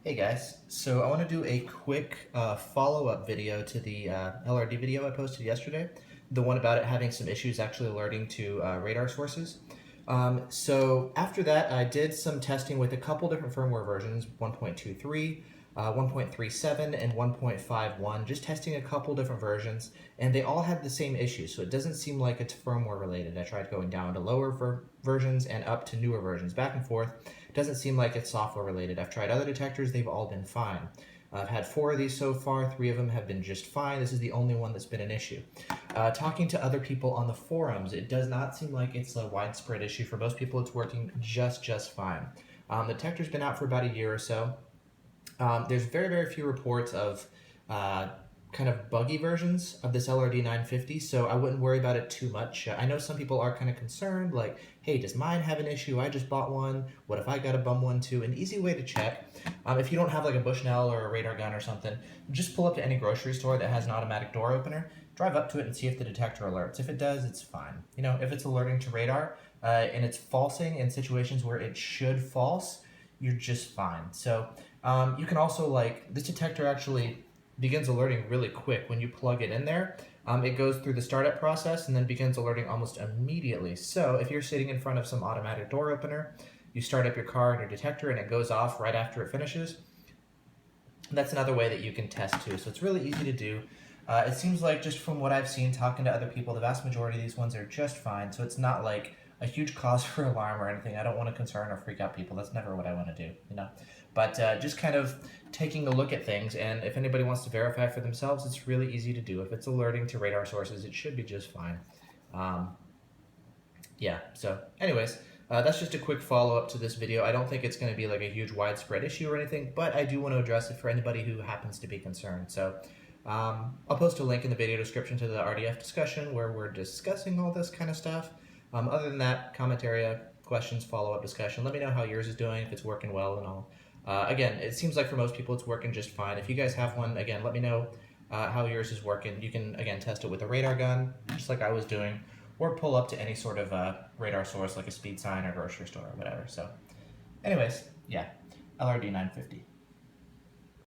Hey guys, so I want to do a quick follow-up video to the LRD video I posted yesterday, the one about it having some issues actually alerting to radar sources. So after that, I did some testing with a couple different firmware versions, 1.23, 1.37, and 1.51, just testing a couple different versions, and they all had the same issue, so it doesn't seem like it's firmware related. I tried going down to lower versions and up to newer versions, back and forth. It doesn't seem like it's software related. I've tried other detectors, they've all been fine. I've had 4 of these so far, 3 of them have been just fine. This is the only one that's been an issue. Talking to other people on the forums, it does not seem like it's a widespread issue. For most people, it's working just fine. The detector's been out for about a year or so. There's very few reports of kind of buggy versions of this LRD950, so I wouldn't worry about it too much. I know some people are kind of concerned, like, hey, does mine have an issue? I just bought one. What if I got a bum one too? An easy way to check, if you don't have like a Bushnell or a radar gun or something, just pull up to any grocery store that has an automatic door opener, drive up to it and see if the detector alerts. If it does, it's fine. You know, if it's alerting to radar and it's falsing in situations where it should false, you're just fine. So you can also, like, this detector actually begins alerting really quick when you plug it in there. It goes through the startup process and then begins alerting almost immediately. So if you're sitting in front of some automatic door opener, you start up your car and your detector and it goes off right after it finishes. That's another way that you can test too. So it's really easy to do. It seems like, just from what I've seen talking to other people, the vast majority of these ones are just fine. So it's not like a huge cause for alarm or anything. I don't want to concern or freak out people. That's never what I want to do, you know. But just kind of taking a look at things, and if anybody wants to verify for themselves, it's really easy to do. If it's alerting to radar sources, it should be just fine. Yeah, so anyways, that's just a quick follow-up to this video. I don't think it's going to be like a huge widespread issue or anything, but I do want to address it for anybody who happens to be concerned. So I'll post a link in the video description to the RDF discussion where we're discussing all this kind of stuff. Other than that, comment area, questions, follow-up discussion. Let me know how yours is doing, if it's working well and all. Again, it seems like for most people it's working just fine. If you guys have one, again, let me know how yours is working. You can, again, test it with a radar gun, just like I was doing, or pull up to any sort of radar source like a speed sign or grocery store or whatever. So anyways, yeah, LRD950.